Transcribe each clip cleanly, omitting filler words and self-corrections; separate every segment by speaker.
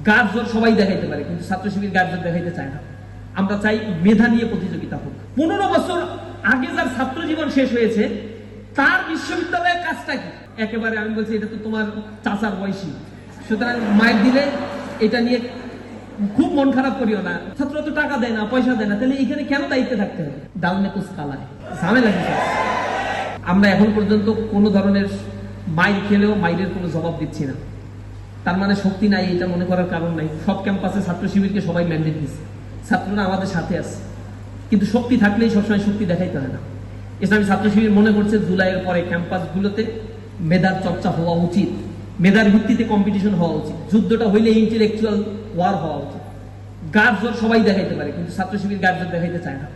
Speaker 1: গাছ জোর সবাই দেখাইতে পারে, কিন্তু ছাত্র শিবির গাছ জোর দেখাইতে চায় না। আমরা চাই মেধা নিয়ে প্রতিযোগিতা হোক। 15 বছর আগে যার ছাত্র জীবন শেষ হয়েছে তার বিশ্ববিদ্যালয়ের কাজটা কি? একেবারে আমি বলছি এটা তো তোমার চাচার বয়সী, সুতরাং মায়ের দিলে এটা নিয়ে খুব মন খারাপ করিও না। ছাত্র তো টাকা দেয় না, পয়সা দেয় না, তাহলে এখানে কেন দায়িত্বে থাকতে হবে? ডালনে কুছ কালায় ঝামেলা কি? আমরা এখন পর্যন্ত কোনো ধরনের মাইর খেলেও মাইরের কোনো জবাব দিচ্ছি না। তার মানে শক্তি নাই এটা মনে করার কারণ নাই। সব ক্যাম্পাসে ছাত্র শিবিরকে সবাই ম্যান্ডেট দিচ্ছে, ছাত্ররা আমাদের সাথে আছে, কিন্তু শক্তি থাকলেই সবসময় শক্তি দেখাইতে হয় না। ইসলামী ছাত্র শিবির মনে করছে জুলাইয়ের পরে ক্যাম্পাসগুলোতে মেধার চর্চা হওয়া উচিত, মেধার ভিত্তিতে কম্পিটিশন হওয়া উচিত, যুদ্ধটা হইলে ইন্টেলেকচুয়াল ওয়ার হওয়া উচিত। গাছ জোর সবাই দেখাইতে পারে, কিন্তু ছাত্র শিবির গাছ জোর দেখাইতে চায় না।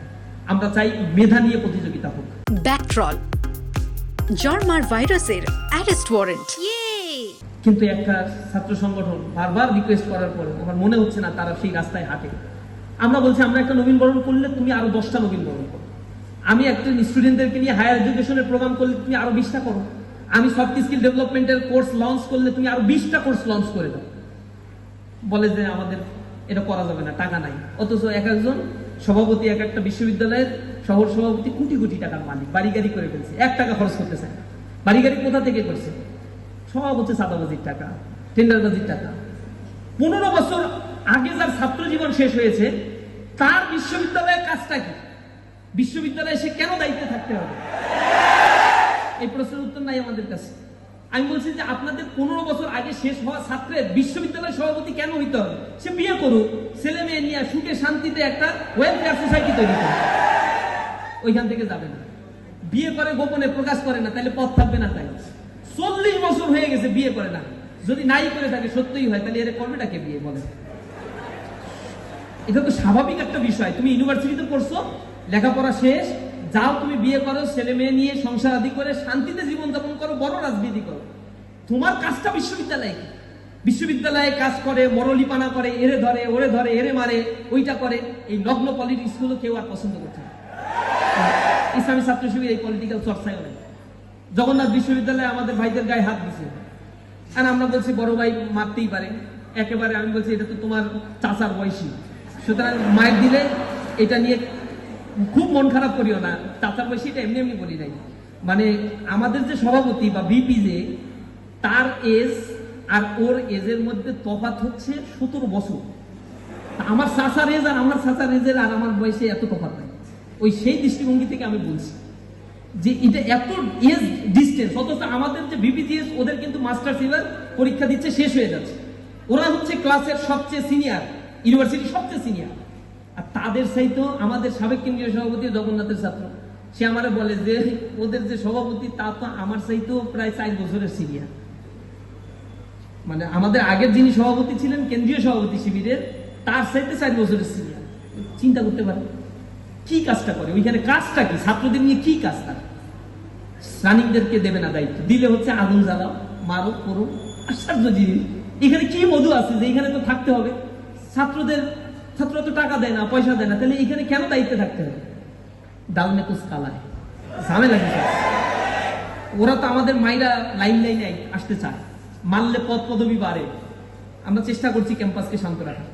Speaker 1: আমরা চাই মেধা নিয়ে প্রতিযোগিতা হোক।
Speaker 2: ব্যাকট্রল জর্মার ভাইরাসের অ্যারেস্ট ওয়ারেন্ট।
Speaker 1: কিন্তু একটা ছাত্র সংগঠন বারবার রিকোয়েস্ট করার পরে আমার মনে হচ্ছে না তারা সেই রাস্তায় হাঁটে। আমরা বলছি আমরা একটা নবীনবরণ করলে তুমি আরো 10টা নবীনবরণ করো, আমি একটা স্টুডেন্টদেরকে নিয়ে হায়ার এডুকেশনের প্রোগ্রাম করলে তুমি আরো 20টা করো, আমি সফট স্কিল ডেভেলপমেন্টের কোর্স লঞ্চ করলে তুমি আরো 20টা কোর্স লঞ্চ করে দাও। বলে যে আমাদের এটা করা যাবে না, টাকা নাই। অথচ এক একজন সভাপতি, এক একটা বিশ্ববিদ্যালয়ের শহর সভাপতি কোটি কোটি টাকার মালিক, বাড়ি গাড়ি করে ফেলছে, 1 টাকা খরচ করতে চায় না। বাড়ি গাড়ি কোথা থেকে করছে? সব হচ্ছে চাঁদাবাজির টাকা, টেন্ডারবাজির টাকা। 15 বছর আগে যার ছাত্র জীবন শেষ হয়েছে তার বিশ্ববিদ্যালয়ের কাজটা কি? বিশ্ববিদ্যালয়ে সে কেন দায়িত্বে থাকতে হবে? এই প্রশ্নের উত্তর নাই আমাদের কাছে। আমি বলছি যে আপনাদের 15 বছর আগে শেষ হওয়া ছাত্রের বিশ্ববিদ্যালয় সভাপতি কেন হইতে হবে? সে বিয়ে করুক, ছেলে মেয়ে নিয়ে সুখে শান্তিতে একটা ওয়েলফেয়ার সোসাইটি তৈরি করুক, ওইখান থেকে যাবে না। বিয়ে করে গোপনে প্রকাশ করে না, তাহলে পথ থাকবে না। তাই 40 বছর হয়ে গেছে বিয়ে করে না, যদি নাই করে থাকে সত্যই হয়, তাহলে এর করবেটাকে বিয়ে বলে? এটা তো স্বাভাবিক একটা বিষয়। তুমি ইউনিভার্সিটিতে পড়ছো, লেখাপড়া শেষ, যাও তুমি বিয়ে করো, ছেলে মেয়ে নিয়ে সংসার আদি করে শান্তিতে জীবনযাপন করো, বড় রাজনীতি করো। তোমার কাজটা বিশ্ববিদ্যালয়ে কি? বিশ্ববিদ্যালয়ে কাজ করে, মরলিপানা করে, এরে ধরে ওরে ধরে, এরে মারে, ওইটা করে। এই নগ্ন পলিটিক্স গুলো কেউ আর পছন্দ করছে না। ইসলামী ছাত্র শিবির এই পলিটিক্যাল চর্চায় নেই। জগন্নাথ বিশ্ববিদ্যালয়ে আমাদের ভাইদের গায়ে হাত দিছে, আর আমরা বলছি বড় ভাই মারতেই পারে। একেবারে আমি বলছি এটা তো তোমার চাচার বয়সী, সুতরাং মায়ের দিলে এটা নিয়ে খুব মন খারাপ করিও না। চাচার বয়সী এটা এমনি এমনি বলি নাই। মানে আমাদের যে সভাপতি বা ভিপি, যে তার এজ আর ওর এজের মধ্যে তফাৎ হচ্ছে 17 বছর। আমার চাচার এজ আর আমার চাচার এজের আর আমার বয়সে এত তফাৎ নাই। ওই সেই দৃষ্টিভঙ্গি থেকে আমি বলছি যে এটা এত এজ ডিস্টেন্স, অথচ আমাদের যে বিপিজিএস ওদের কিন্তু মাস্টার্স এবার পরীক্ষা দিচ্ছে, শেষ হয়ে যাচ্ছে। ওরা হচ্ছে ক্লাসের সবচেয়ে সিনিয়র, ইউনিভার্সিটির সবচেয়ে সিনিয়র। আর তাদের চাইতো আমাদের সাবেক কেন্দ্রীয় সভাপতি জগন্নাথের ছাত্র, সে আমারে বলে যে ওদের যে সভাপতি তা তো আমার চাইতো প্রায় 4 বছরের সিনিয়র। মানে আমাদের আগের যিনি সভাপতি ছিলেন, কেন্দ্রীয় সভাপতি শিবিরের, তার চাইতে 4 বছরের সিনিয়র। চিন্তা করতে পারে কি কাজটা করে ওইখানে? কাজটা কি? ছাত্রদের নিয়ে কি কাজটা? রানিংদেরকে দেবে না দায়িত্ব, দিলে হচ্ছে আগুন জ্বালাও, মারো, করো। আশ্চর্য জিনিস। এখানে কি মধু আছে যে এখানে তো থাকতে হবে? ছাত্ররা তো টাকা দেয় না, পয়সা দেয় না, তাহলে এখানে কেন দায়িত্বে থাকতে হবে? ডালনে কুছ কালায় ঝামেলা কি? ওরা তো আমাদের মাইরা লাইন লাইনে আসতে চায়, মারলে পদ পদবি বাড়ে। আমরা চেষ্টা করছি ক্যাম্পাসকে শান্ত রাখা।